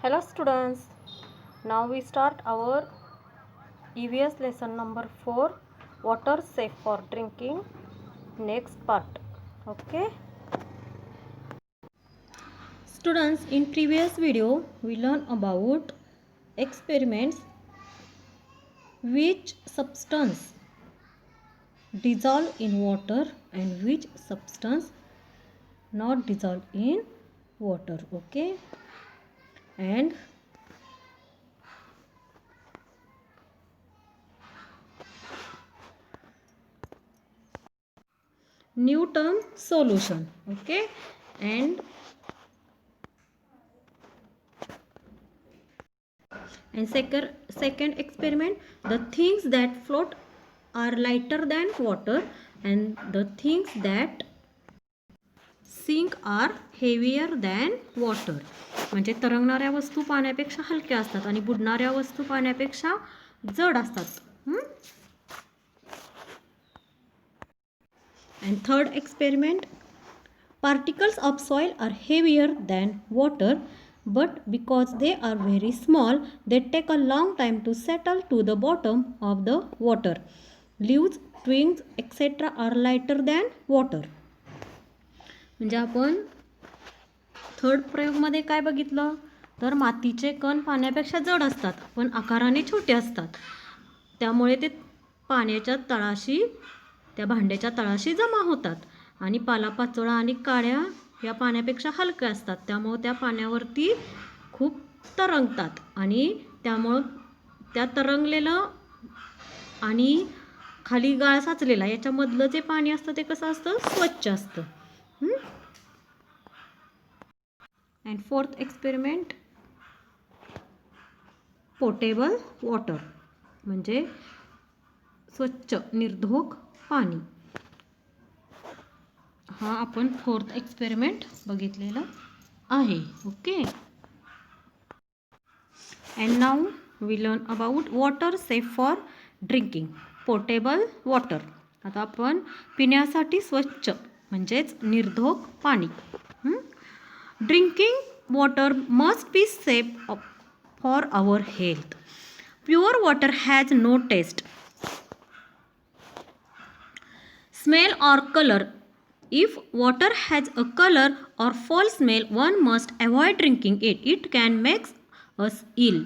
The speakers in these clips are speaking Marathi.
Hello students, now we start our EVS lesson number 4, water safe for drinking, next part. Okay students, in previous video we learned about experiments which substance dissolve in water and which substance not dissolve in water. Okay, and new term solution. Okay, and second experiment, the things that float are lighter than water and the things that sink are heavier than water. म्हणजे तरंगणाऱ्या वस्तू पाण्यापेक्षा हलक्या असतात आणि बुडणाऱ्या वस्तू पाण्यापेक्षा जड असतात. And third experiment, particles of soil are heavier than water, but because they are very small, they take a long time to settle to the bottom of the water. Leaves, twigs, etc. are lighter than water. म्हणजे आपण थर्ड प्रयोगमध्ये काय बघितलं, तर मातीचे कण पाण्यापेक्षा जड असतात पण आकाराने छोटे असतात, त्यामुळे ते पाण्याच्या तळाशी, त्या भांड्याच्या तळाशी जमा होतात आणि पालापाचोळा आणि काड्या या पाण्यापेक्षा हलक्या असतात, त्यामुळे त्या पाण्यावरती खूप तरंगतात आणि त्यामुळे त्या तरंगलेलं आणि खाली गाळ साचलेला याच्यामधलं जे पाणी असतं ते कसं असतं, स्वच्छ असतं. And fourth experiment, potable water म्हणजे स्वच्छ निर्धोक पाणी. हा आपण फोर्थ एक्सपेरिमेंट बघितलेला आहे. Okay, and now we learn about water safe for drinking, potable water. आता आपण पिण्यासाठी स्वच्छ म्हणजेच निर्धोक पाणी. Drinking water must be safe for our health. Pure water has no taste, smell or color. If water has a color or foul smell, one must avoid drinking it. It can make us ill.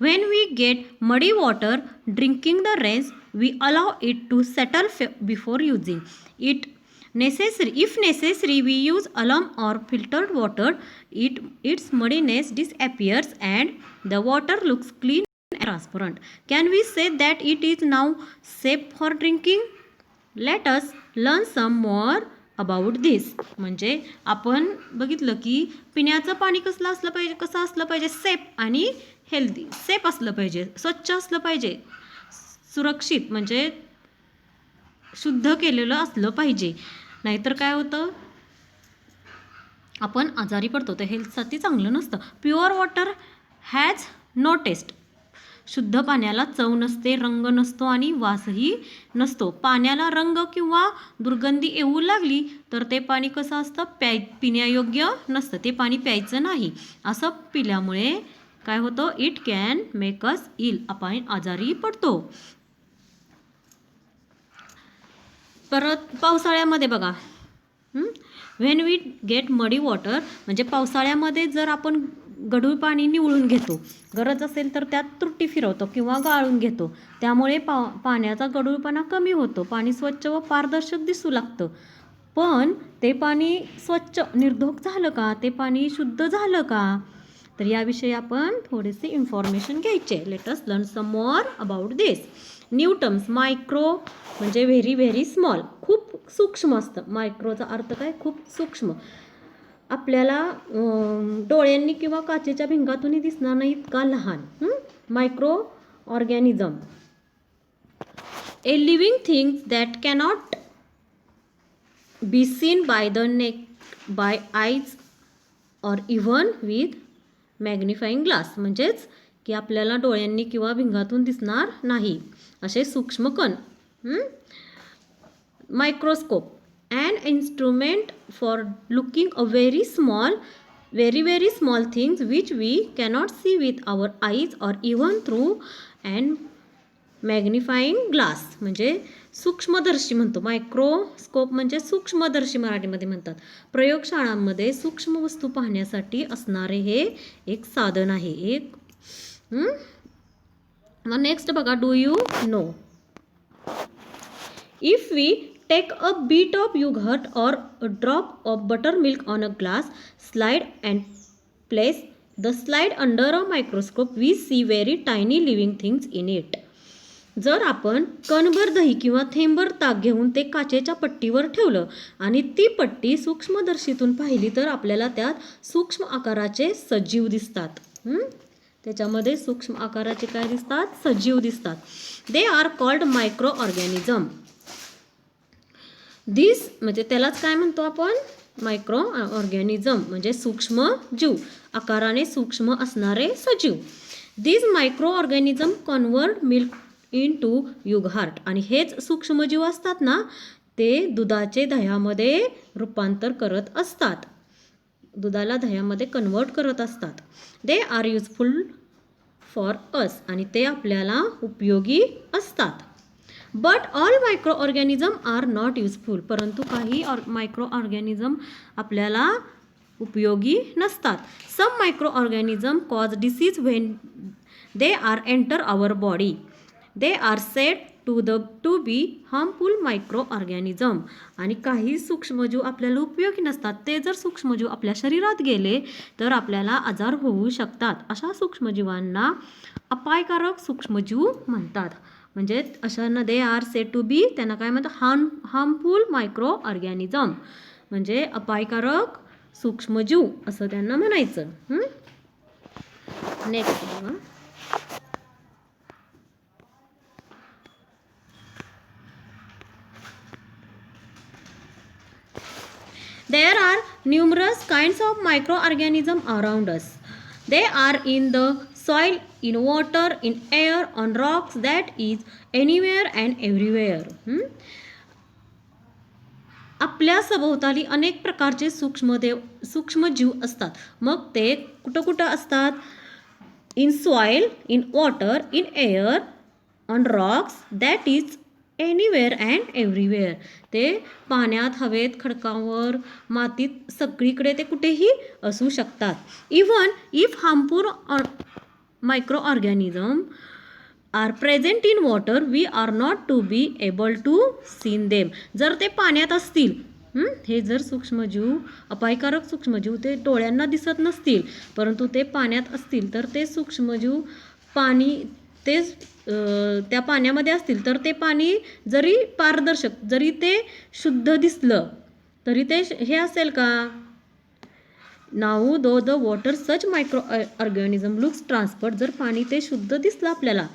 When we get muddy water drinking the rains, we allow it to settle before using it. If necessary, we use alum or filtered water. Its muddiness disappears and the water looks clean and transparent. Can we say that it is now safe for drinking? Let us learn some more about this. म्हणजे आपण बघितलं की पिण्याचं पाणी कसं असलं पाहिजे, सेफ आणि हेल्दी. सेफ असलं पाहिजे, स्वच्छ असलं पाहिजे, सुरक्षित म्हणजे शुद्ध केलेलं असलं पाहिजे, नाहीतर काय होतं, आपण आजारी पडतो, तर हेल्थसाठी चांगलं नसतं. Pure water has no taste, शुद्ध पाण्याला चव नसते, रंग नसतो आणि वासही नसतो. पाण्याला रंग किंवा दुर्गंधी येऊ लागली तर ते पाणी कसं असतं, पिण्यायोग्य नसतं, ते पाणी प्यायचं नाही. असं पिल्यामुळे काय होतं, इट कॅन मेक अस इल, आपण आजारी पडतो. परत पावसाळ्यामध्ये बघा, व्हेन वी गेट मडी वॉटर म्हणजे पावसाळ्यामध्ये जर आपण गढूळ पाणी निवळून घेतो, गरज असेल तर त्यात त्रुटी फिरवतो किंवा गाळून घेतो, त्यामुळे पाण्याचा गढूळपणा कमी होतो, पाणी स्वच्छ व पारदर्शक दिसू लागतं. पण ते पाणी स्वच्छ निर्धोक झालं का, ते पाणी शुद्ध झालं का, तर याविषयी आपण थोडेसे इन्फॉर्मेशन घ्यायचे. Let us learn some more about this. New terms, micro म्हणजे व्हेरी व्हेरी स्मॉल, खूप सूक्ष्म असतं. मायक्रोचा अर्थ काय, खूप सूक्ष्म, आपल्याला डोळ्यांनी किंवा काचेच्या भिंगातूनही दिसणार नाही इतका लहान. Microorganism, a living things that cannot be seen by the naked, by eyes or even with magnifying glass. म्हणजेच की आपल्याला डोळ्यांनी किंवा भिंगातून दिसणार नाही असे सूक्ष्म कण. Microscope, an instrument for looking a very small very very small things which we cannot see with our eyes or even through an magnifying glass म्हणजे सूक्ष्मदर्शी म्हणतो. मायक्रोस्कोप म्हणजे सूक्ष्मदर्शी मराठीमध्ये म्हणतात. प्रयोगशाळांमध्ये सूक्ष्म वस्तू पाहण्यासाठी असणारे हे एक साधन आहे. एक मग नेक्स्ट बघा, do you know, if we take a bit of yogurt or a drop of butter milk on a glass slide and place the slide under a microscope we see very tiny living things in it. जर आपण कणभर दही किंवा थेंबर ताक घेऊन ते काचेच्या पट्टीवर ठेवलं आणि ती पट्टी सूक्ष्मदर्शीतून पाहिली तर आपल्याला त्यात सूक्ष्म आकाराचे सजीव दिसतात. त्याच्यामध्ये सूक्ष्म आकाराचे काय दिसतात? सजीव दिसतात. They are called micro organism. This म्हणजे त्यालाच काय म्हणतो आपण? मायक्रो ऑर्गॅनिझम म्हणजे सूक्ष्म जीव, आकाराने सूक्ष्म असणारे सजीव. This micro organism convert milk into yogurt. आणि हेच सूक्ष्मजीव असतात ना, ते दुधाचे दह्यामध्ये रूपांतर करत असतात. दुधाला दह्यामध्ये कन्वर्ट करत असतात. They are useful for us. आणि ते आपल्याला उपयोगी असतात. But all micro organism are not useful. परंतु काही मायक्रो ऑर्गॅनिझम आपल्याला उपयोगी नसतात. Some micro organism cause disease when they are enter our body. They are said to be harmful micro organism. आणि काही सूक्ष्मजीव आपल्याला उपयोगी नसतात. ते जर सूक्ष्मजीव आपल्या शरीरात गेले तर आपल्याला आजार होऊ शकतात. अशा सूक्ष्मजीवांना अपायकारक सूक्ष्मजीव म्हणतात. म्हणजे अशांना दे आर सेड टू बी, त्यांना काय म्हणतात? हार्मफुल मायक्रो ऑर्गॅनिझम म्हणजे अपायकारक सूक्ष्मजीव असं त्यांना म्हणायचं. नेक्स्ट बघा, there are numerous kinds of microorganisms around us. They are in the soil, in water, in air, on rocks, that is anywhere and everywhere. आपल्या सभोवताली अनेक प्रकारचे सूक्ष्मजीव असतात. मग ते कुठं कुठं असतात? In soil, in water, in air, on Roxx, that is anywhere and everywhere. ते पाण्यात, हवेत, खडकावर, मातीत, सगळीकडे ते कुठेही असू शकतात. Even if harmful micro organism are present in water we are not to be able to seen them. जर ते पाण्यात असतील, हे जर सूक्ष्मजीव, अपायकारक सूक्ष्मजीव ते डोळ्यांना दिसत नसतील, परंतु ते पाण्यात असतील तर ते सूक्ष्मजीव त्या पाण्यामध्ये असतील तर ते पाणी जरी पारदर्शक, जरी ते शुद्ध दिसलं तरी ते हे असेल का? Now though the water such microorganism looks transparent. जर पाणी ते शुद्ध दिसलं आपल्याला,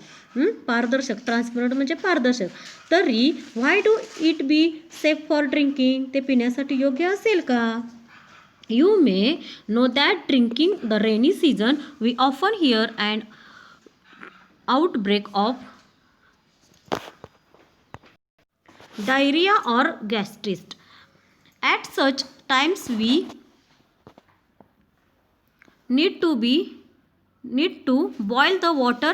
पारदर्शक, ट्रान्सपरंट म्हणजे पारदर्शक, तरी why do it be safe for drinking. ते पिण्यासाठी योग्य असेल का? You may know that drinking the rainy season we often hear and outbreak of diarrhea or gastritis. At such times we need to boil the water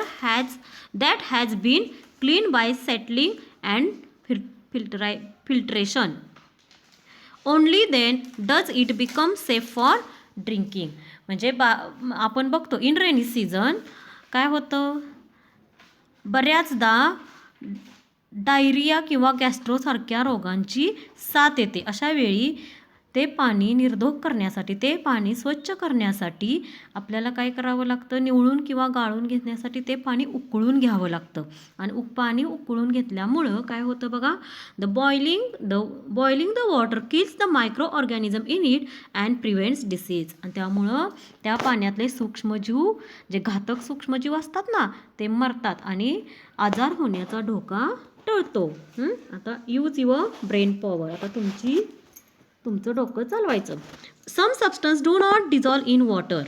that has been cleaned by settling and filtration. Only then does it become safe for drinking. म्हणजे आपण बघतो इन रेनी सीझन काय होतं, बऱ्याचदा डायरिया किंवा गॅस्ट्रोसारख्या रोगांची साथ येते. अशा वेळी ते पाणी निर्धोक करण्यासाठी, ते पाणी स्वच्छ करण्यासाठी आपल्याला काय करावं लागतं? निवळून किंवा गाळून घेण्यासाठी ते पाणी उकळून घ्यावं लागतं. आणि पाणी उकळून घेतल्यामुळं काय होतं बघा, boiling the water kills the micro organism in it and prevents disease. आणि त्यामुळं त्या पाण्यातले सूक्ष्मजीव, जे घातक सूक्ष्मजीव असतात ना, ते मरतात आणि आजार होण्याचा धोका टळतो. आता यूज युअर ब्रेन पॉवर. आता तुमचं डोकं चालवायचं. Some substance do not dissolve in water.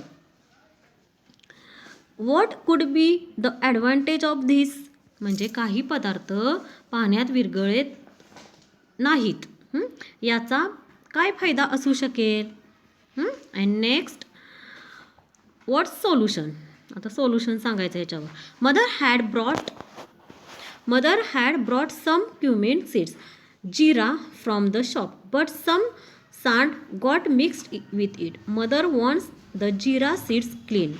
What could be the advantage of this. म्हणजे काही पदार्थ पाण्यात विरघळत नाहीत, याचा काय फायदा असू शकेल? And next, what solution. आता सोल्युशन सांगायचं ह्याच्यावर. Mother had brought some cumin seeds jeera from the shop but some sand got mixed with it. Mother wants the jeera seeds clean.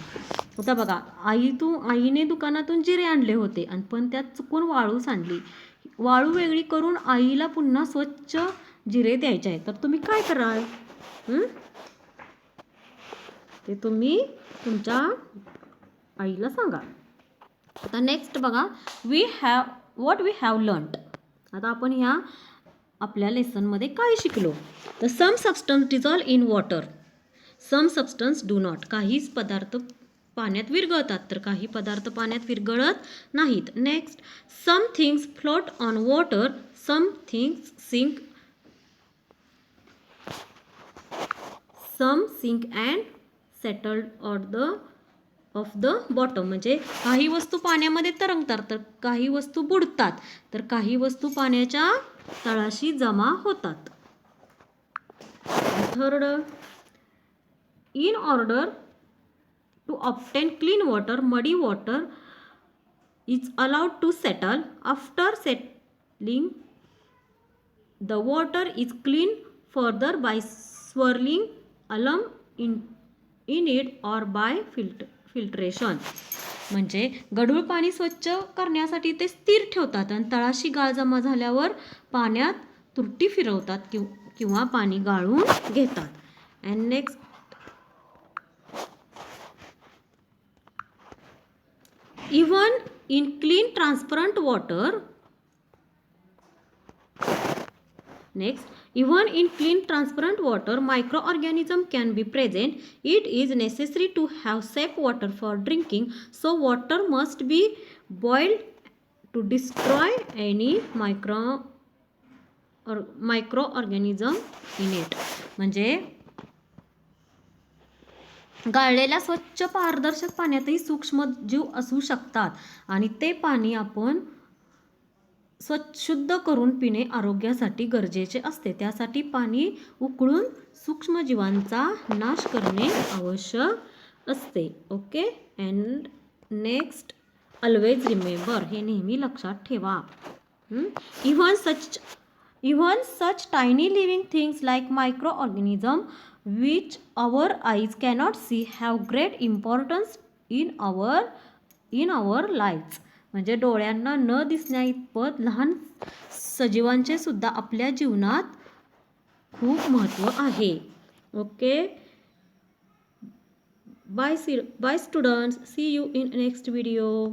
आता बघा, आईने दुकानातून जिरे आणले होते आणि पण त्यात चुकून वाळू सांडली. वाळू वेगळी करून आईला पुन्हा स्वच्छ जिरे द्यायचे आहे. तर तुम्ही काय कराल? ते तुम्ही तुमच्या आईला सांगा. आता नेक्स्ट बघा, वी हॅव लर्न्ड. आता आपण ह्या आपल्या लेसनमध्ये काय शिकलो? तर some substance dissolve in water, some substance do not. काही पदार्थ पाण्यात विरघळतात तर काही पदार्थ पाण्यात विरघळत नाहीत. Next, some things float on water, some things sink and settled off the bottom. म्हणजे काही वस्तू पाण्यामध्ये तरंगतात तर काही वस्तू बुडतात तर काही वस्तू पाण्याच्या तळाशी जमा होतात. Third, in order to obtain clean water muddy water is allowed to settle. After settling the water is clean further by swirling alum in it or by filtration. म्हणजे गढूळ पाणी स्वच्छ करण्यासाठी ते स्थिर ठेवतात आणि तळाशी गाळ जमा झाल्यावर पाण्यात तुरटी फिरवतात किंवा पाणी गाळून घेतात. And next, even in clean transparent water. Next, even in clean transparent water, microorganisms can be present. It is necessary to have safe water for drinking. So water must be boiled to destroy any microorganism in it. म्हणजे गाळलेल्या स्वच्छ पारदर्शक पाण्यातही सूक्ष्म जीव असू शकतात आणि ते पाणी आपण शुद्ध करून पिणे आरोग्यासाठी गरजेचे असते. त्यासाठी पाणी उकळून सूक्ष्मजीवांचा नाश करणे आवश्यक असते. Okay. And next, always remember. हे नेहमी लक्षात ठेवा. Even such tiny living things like microorganism which our eyes cannot see have great importance in our lifes. म्हणजे डोळ्यांना न दिसण्याइतपत लहान सजीवांचे सुद्धा आपल्या जीवनात खूप महत्त्व आहे. Okay. Bye students. See you in next video.